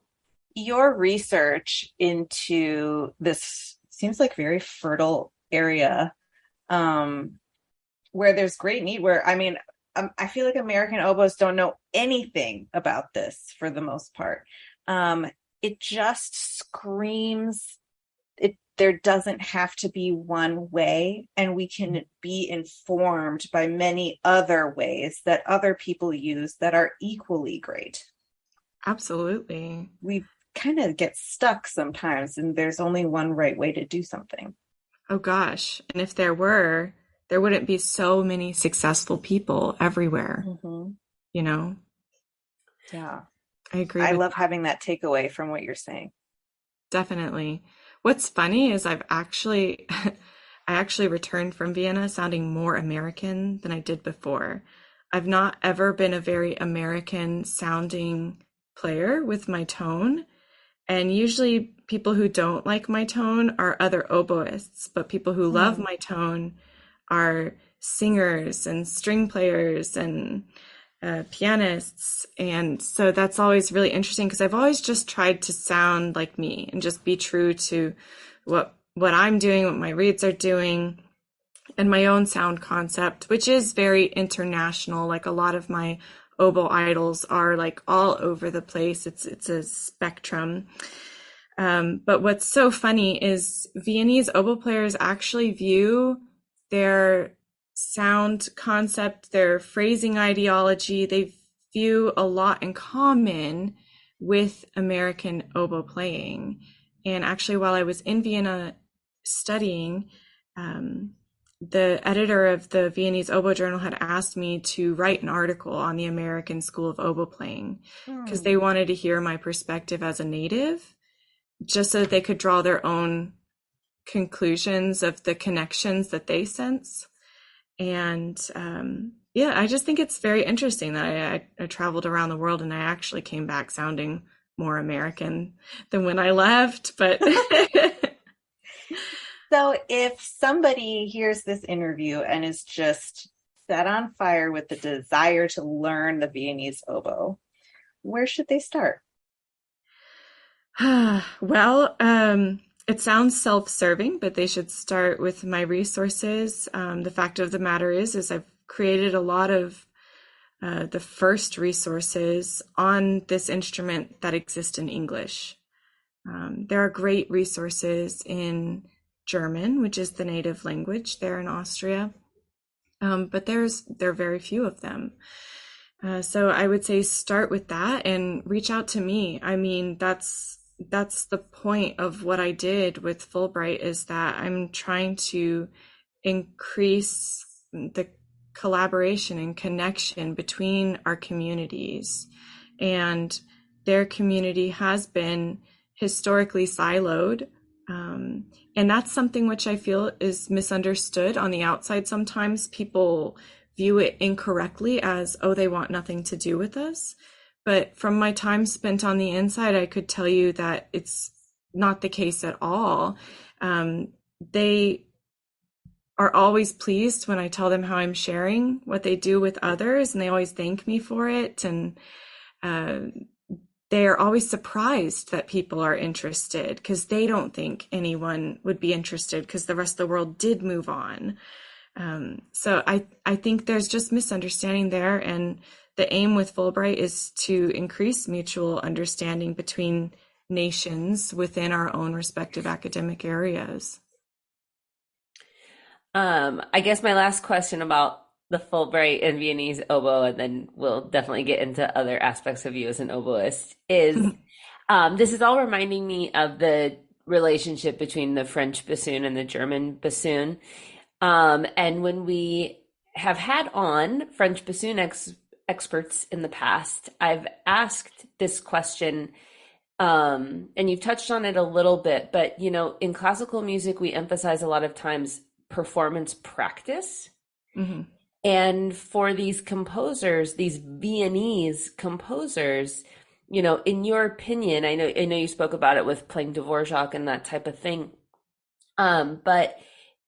your research into this seems like very fertile area, where there's great need, where, I feel like American oboes don't know anything about this for the most part. It just screams, there doesn't have to be one way, and we can be informed by many other ways that other people use that are equally great. Absolutely. We kind of get stuck sometimes, and there's only one right way to do something. Oh gosh. And if there were, there wouldn't be so many successful people everywhere, Yeah. I agree. I love having that takeaway from what you're saying. Definitely. What's funny is I actually returned from Vienna sounding more American than I did before. I've not ever been a very American sounding player with my tone. And usually people who don't like my tone are other oboists, but people who love my tone are singers and string players and pianists. And so that's always really interesting, because I've always just tried to sound like me and just be true to what I'm doing, what my reeds are doing, and my own sound concept, which is very international. Like a lot of my oboe idols are like all over the place. It's a spectrum. But what's so funny is Viennese oboe players actually view their sound concept, their phrasing ideology, they view a lot in common with American oboe playing. And actually, while I was in Vienna studying, the editor of the Viennese Oboe Journal had asked me to write an article on the American School of Oboe Playing, because they wanted to hear my perspective as a native, just so that they could draw their own conclusions of the connections that they sense. And I just think it's very interesting that I traveled around the world and I actually came back sounding more American than when I left. But so if somebody hears this interview and is just set on fire with the desire to learn the Viennese oboe, where should they start? Well, it sounds self-serving, but they should start with my resources. The fact of the matter is I've created a lot of the first resources on this instrument that exist in English. There are great resources in German, which is the native language there in Austria, but there are very few of them. So I would say start with that and reach out to me. I mean, that's the point of what I did with Fulbright, is that I'm trying to increase the collaboration and connection between our communities. And their community has been historically siloed. And that's something which I feel is misunderstood on the outside. Sometimes people view it incorrectly as, oh, they want nothing to do with us. But from my time spent on the inside, I could tell you that it's not the case at all. they are always pleased when I tell them how I'm sharing what they do with others, and they always thank me for it. And uh, they are always surprised that people are interested because they don't think anyone would be interested because the rest of the world did move on. So I think there's just misunderstanding there. And the aim with Fulbright is to increase mutual understanding between nations within our own respective academic areas. I guess my last question about the Fulbright and Viennese oboe, and then we'll definitely get into other aspects of you as an oboist, is this is all reminding me of the relationship between the French bassoon and the German bassoon. And when we have had on French bassoon experts in the past, I've asked this question, and you've touched on it a little bit, but you know, in classical music, we emphasize a lot of times performance practice. Mm-hmm. And for these composers, these Viennese composers, you know, in your opinion, I know you spoke about it with playing Dvorak and that type of thing. But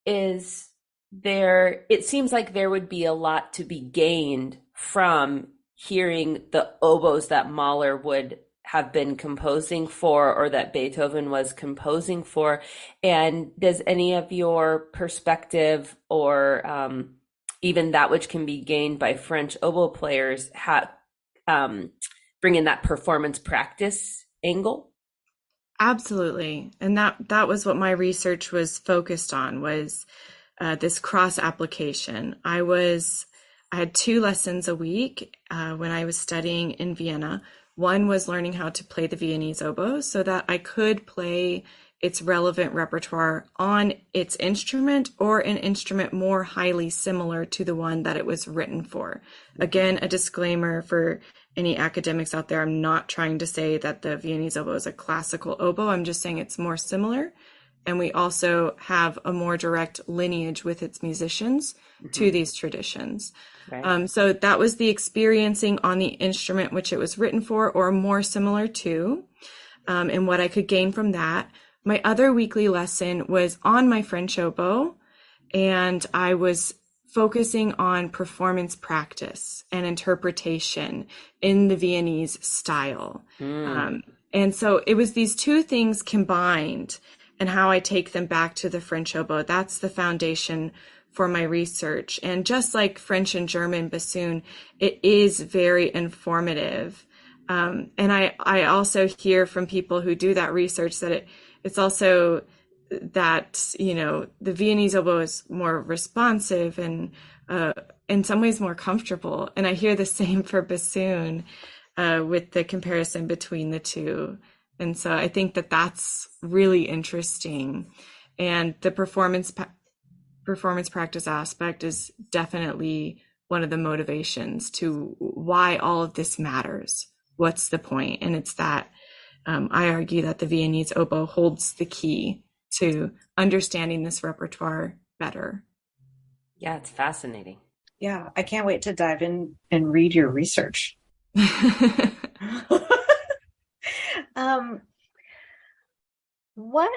is there, it seems like there would be a lot to be gained from hearing the oboes that Mahler would have been composing for, or that Beethoven was composing for. And does any of your perspective, or even that which can be gained by French oboe players, bring in that performance practice angle? Absolutely. And that was what my research was focused on, was this cross application. I had 2 lessons a week when I was studying in Vienna. One was learning how to play the Viennese oboe so that I could play its relevant repertoire on its instrument, or an instrument more highly similar to the one that it was written for. Again, a disclaimer for any academics out there: I'm not trying to say that the Viennese oboe is a classical oboe. I'm just saying it's more similar. And we also have a more direct lineage with its musicians to these traditions. Right. So that was the experiencing on the instrument which it was written for, or more similar to, and what I could gain from that. My other weekly lesson was on my French oboe, and I was focusing on performance practice and interpretation in the Viennese style. And so it was these 2 things combined, and how I take them back to the French oboe. That's the foundation for my research. And just like French and German bassoon, it is very informative. And I also hear from people who do that research that it's also that, you know, the Viennese oboe is more responsive and in some ways more comfortable. And I hear the same for bassoon with the comparison between the 2. And so I think that that's really interesting. And the performance practice aspect is definitely one of the motivations to why all of this matters. What's the point? And it's that I argue that the Viennese oboe holds the key to understanding this repertoire better. Yeah, it's fascinating. Yeah, I can't wait to dive in and read your research. What,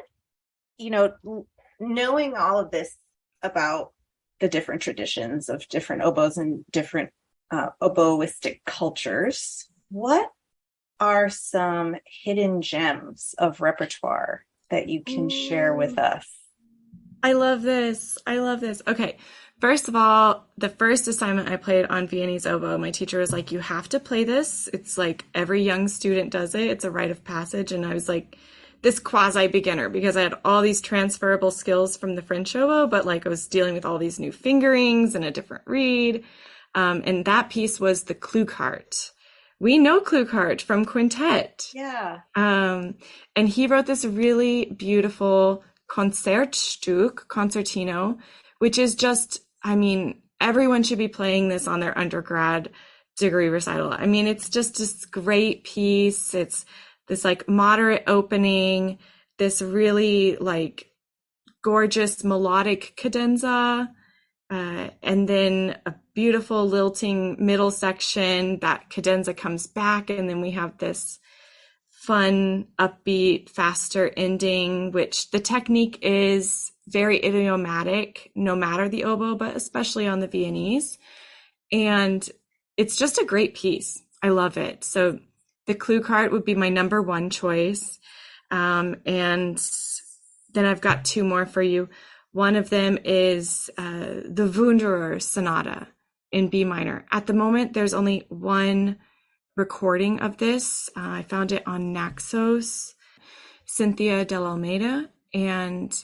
you know, knowing all of this about the different traditions of different oboes and different oboistic cultures, what are some hidden gems of repertoire that you can share with us? I love this. Okay. First of all, the first assignment I played on Viennese oboe, my teacher was like, you have to play this. It's like every young student does it. It's a rite of passage. And I was like this quasi beginner because I had all these transferable skills from the French oboe, but like I was dealing with all these new fingerings and a different reed. And that piece was the Klukart. We know Klukart from Quintet. Yeah. And he wrote this really beautiful concertino, which is just, I mean, everyone should be playing this on their undergrad degree recital. I mean, it's just this great piece. It's this like moderate opening, this really like gorgeous melodic cadenza, and then a beautiful lilting middle section. That cadenza comes back, and then we have this fun, upbeat, faster ending, which the technique is very idiomatic, no matter the oboe, but especially on the Viennese. And it's just a great piece. I love it. So the clue card would be my number one choice. And then I've got two more for you. One of them is the Wunderer Sonata in B minor. At the moment, there's only one recording of this. I found it on Naxos, Cynthia Del Almeida. And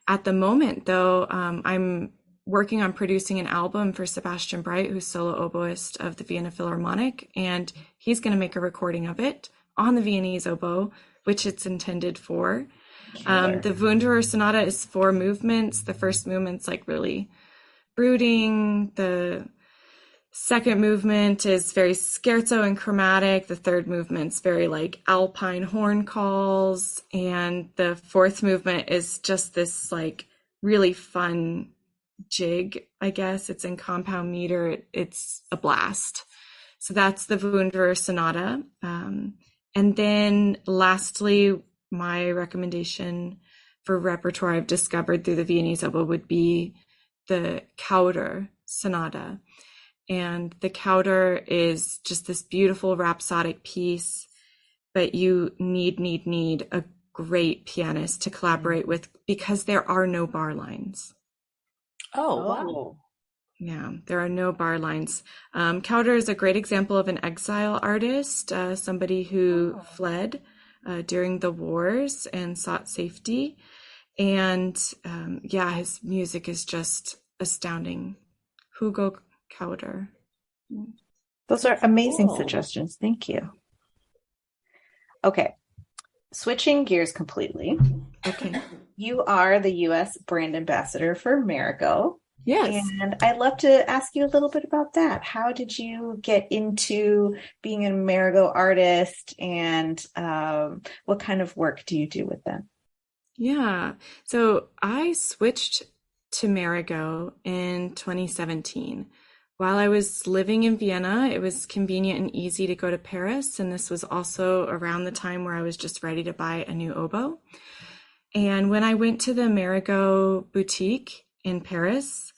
at the moment, though, I'm working on producing an album for Sebastian Bright, who's solo oboist of the Vienna Philharmonic, and he's going to make a recording of it on the Viennese oboe, which it's intended for. The Wunderer Sonata is 4 movements. The first movement's like really brooding. The second movement is very scherzo and chromatic. The third movement's very like alpine horn calls. And the fourth movement is just this like really fun jig, I guess. It's in compound meter. It's a blast. So that's the Wunderer Sonata. And then lastly, my recommendation for repertoire I've discovered through the Viennese oboe would be the Kauder Sonata. And the Kauder is just this beautiful rhapsodic piece, but you need a great pianist to collaborate with because there are no bar lines. Oh, wow. Yeah, there are no bar lines. Kauder is a great example of an exile artist, somebody who fled during the wars and sought safety. And yeah, his music is just astounding. Hugo Kauder. Those are amazing suggestions. Thank you. Okay. Switching gears completely. Okay. You are the U.S. brand ambassador for Amerigo. Yes. And I'd love to ask you a little bit about that. How did you get into being an Amerigo artist, and what kind of work do you do with them? Yeah. So I switched to Marigo in 2017. While I was living in Vienna, it was convenient and easy to go to Paris. And this was also around the time where I was just ready to buy a new oboe. And when I went to the Marigo boutique in Paris,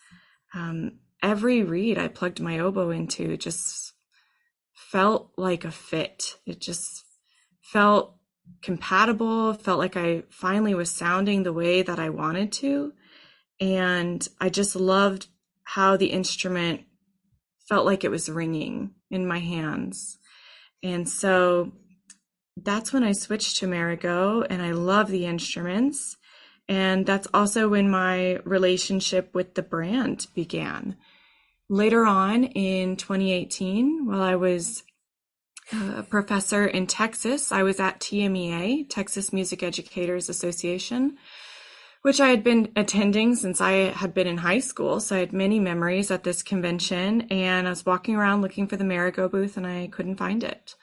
every reed I plugged my oboe into just felt like a fit. It just felt compatible, felt like I finally was sounding the way that I wanted to. And I just loved how the instrument felt like it was ringing in my hands. And so that's when I switched to Marigo, and I love the instruments. And that's also when my relationship with the brand began. Later on in 2018, while I was a professor in Texas, I was at TMEA, Texas Music Educators Association, which I had been attending since I had been in high school. So I had many memories at this convention, and I was walking around looking for the Marigo booth and I couldn't find it.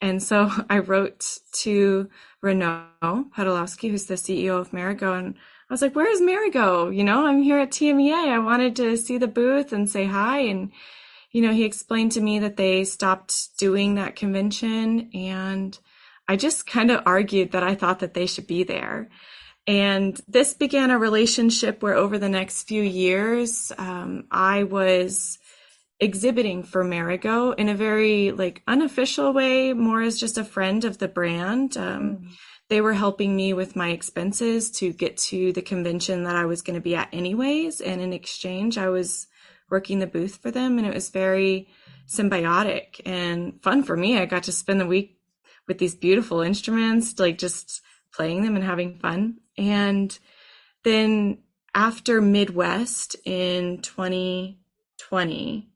And so I wrote to Renaud Podolowski, who's the CEO of Marigo, and I was like, where's Marigo? You know, I'm here at TMEA. I wanted to see the booth and say hi. And, you know, he explained to me that they stopped doing that convention. And I just kind of argued that I thought that they should be there. And this began a relationship where over the next few years, I was exhibiting for Marigo in a very like unofficial way, more as just a friend of the brand. They were helping me with my expenses to get to the convention that I was going to be at anyways. And in exchange, I was working the booth for them. And it was very symbiotic and fun for me. I got to spend the week with these beautiful instruments, like just playing them and having fun. And then after Midwest in 2020,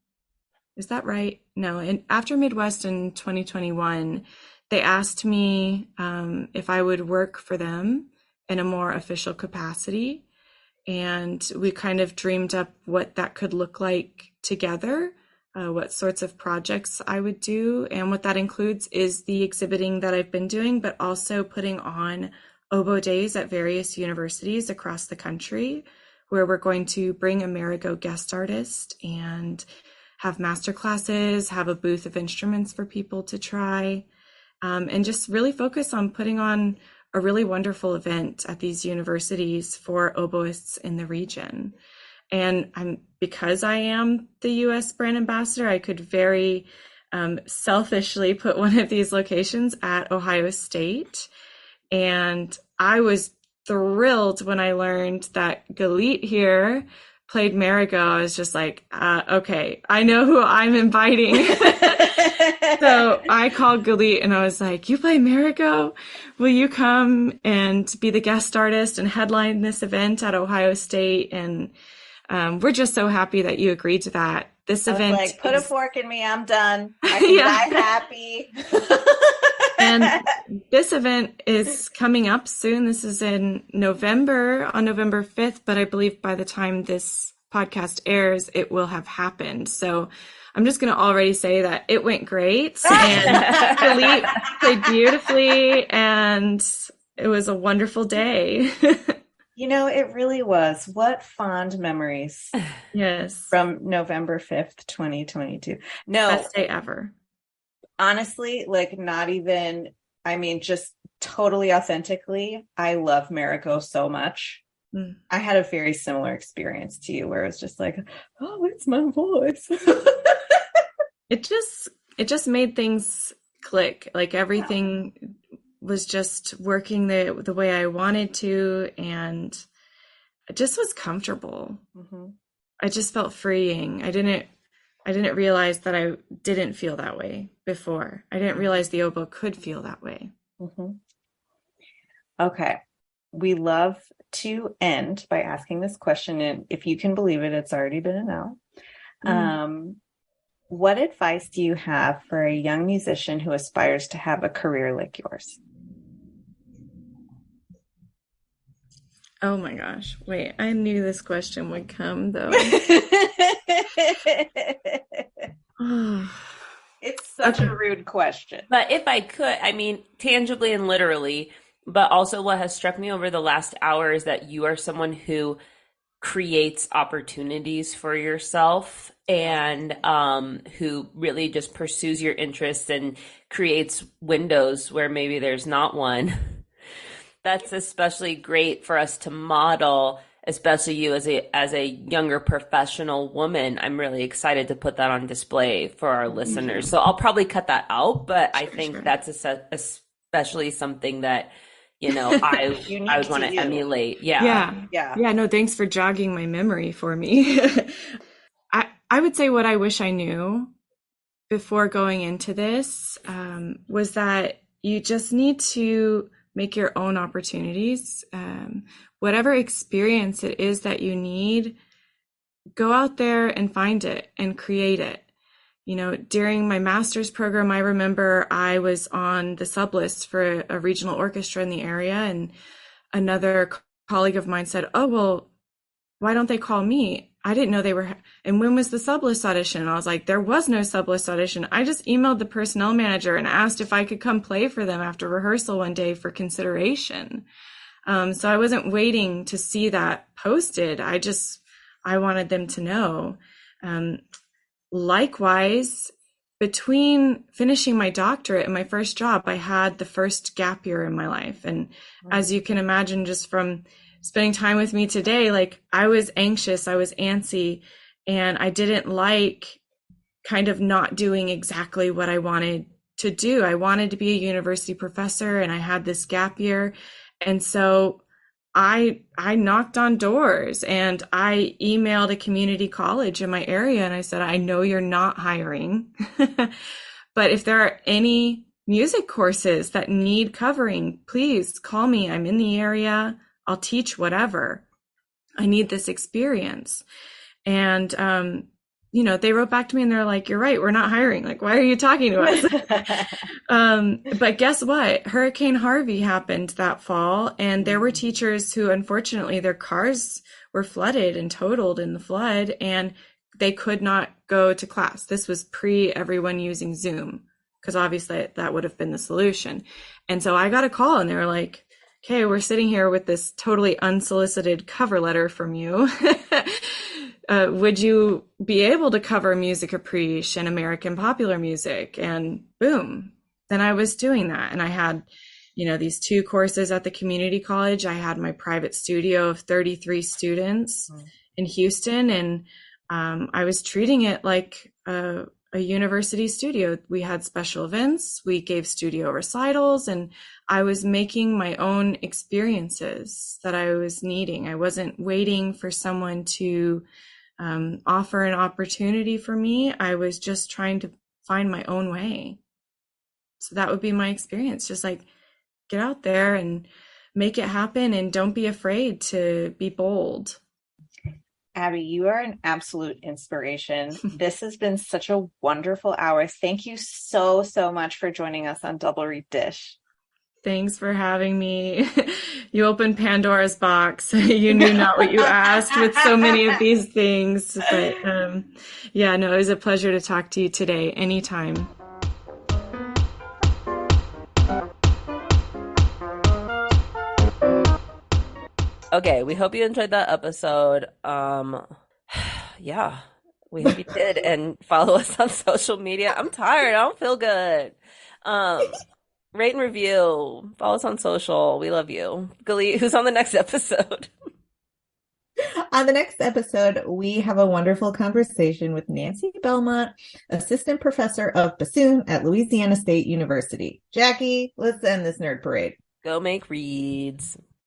is that right? No, and after Midwest in 2021, they asked me if I would work for them in a more official capacity. And we kind of dreamed up what that could look like together, what sorts of projects I would do. And what that includes is the exhibiting that I've been doing, but also putting on oboe days at various universities across the country, where we're going to bring Amerigo guest artist and have master classes, have a booth of instruments for people to try, and just really focus on putting on a really wonderful event at these universities for oboists in the region. And because I am the US brand ambassador, I could very selfishly put one of these locations at Ohio State. And I was thrilled when I learned that Galit here played Marigo. I was just like, okay, I know who I'm inviting. So I called Galit and I was like, you play Marigo? Will you come and be the guest artist and headline this event at Ohio State? And we're just so happy that you agreed to that. This event, like, put a fork in me, I'm done. I can die happy. And this event is coming up soon. This is in November, on November 5th, but I believe by the time this podcast airs, it will have happened. So I'm just going to already say that it went great, and Philippe played beautifully, and it was a wonderful day. You know, it really was. What fond memories. Yes. From November 5th, 2022. No. Best day ever. Honestly, like, not even, I mean, just totally authentically, I love Marigo so much. I had a very similar experience to you where it was just like, oh, it's my voice. It just made things click. Like, everything was just working the way I wanted to, and it just was comfortable. Mm-hmm. I just felt freeing. I didn't realize that I didn't feel that way before. I didn't realize the oboe could feel that way. Mm-hmm. Okay. We love to end by asking this question, and if you can believe it, it's already been an hour. What advice do you have for a young musician who aspires to have a career like yours? Oh my gosh. Wait, I knew this question would come though. It's such a rude question. But if I could, I mean, tangibly and literally, but also what has struck me over the last hour is that you are someone who creates opportunities for yourself, and who really just pursues your interests and creates windows where maybe there's not one. That's especially great for us to model, especially you as a younger professional woman. I'm really excited to put that on display for our listeners. So I'll probably cut that out, but I think that's especially something that, you know, I would want to emulate. Yeah. No, thanks for jogging my memory for me. I would say what I wish I knew before going into this was that you just need to make your own opportunities. Whatever experience it is that you need, go out there and find it and create it. You know, during my master's program, I remember I was on the sub list for a regional orchestra in the area, and another colleague of mine said, oh, well, why don't they call me? I didn't know they were. And when was the sub list audition? And I was like, there was no sub list audition. I just emailed the personnel manager and asked if I could come play for them after rehearsal one day for consideration. So I wasn't waiting to see that posted. I wanted them to know. Likewise, between finishing my doctorate and my first job, I had the first gap year in my life. And as you can imagine, just from spending time with me today, like, I was anxious, I was antsy, and I didn't like kind of not doing exactly what I wanted to do. I wanted to be a university professor, and I had this gap year. And so I knocked on doors, and I emailed a community college in my area, and I said, I know you're not hiring, but if there are any music courses that need covering, please call me. I'm in the area. I'll teach whatever. I need this experience. And, you know, they wrote back to me and they're like, you're right, we're not hiring. Like, why are you talking to us? But guess what? Hurricane Harvey happened that fall, and there were teachers who, unfortunately, their cars were flooded and totaled in the flood, and they could not go to class. This was pre everyone using Zoom, because obviously that would have been the solution. And so I got a call, and they were like, okay, we're sitting here with this totally unsolicited cover letter from you. Would you be able to cover music appreciation, American popular music? And boom, then I was doing that. And I had these 2 courses at the community college. I had my private studio of 33 students in Houston, and I was treating it like a university studio. We had special events, we gave studio recitals, and I was making my own experiences that I was needing. I wasn't waiting for someone to offer an opportunity for me. I was just trying to find my own way. So that would be my experience. Just like, get out there and make it happen, and don't be afraid to be bold. Abby, you are an absolute inspiration. This has been such a wonderful hour. Thank you so, so much for joining us on Double Read Dish. Thanks for having me. You opened Pandora's box. You knew not what you asked with so many of these things. But yeah, no, it was a pleasure to talk to you today. Anytime. Okay, we hope you enjoyed that episode. Yeah, we hope you did, and follow us on social media. I'm tired. I don't feel good. Rate and review. Follow us on social. We love you. Galit, who's on the next episode? On the next episode, we have a wonderful conversation with Nancy Belmont, assistant professor of bassoon at Louisiana State University. Jackie, let's end this nerd parade. Go make reads.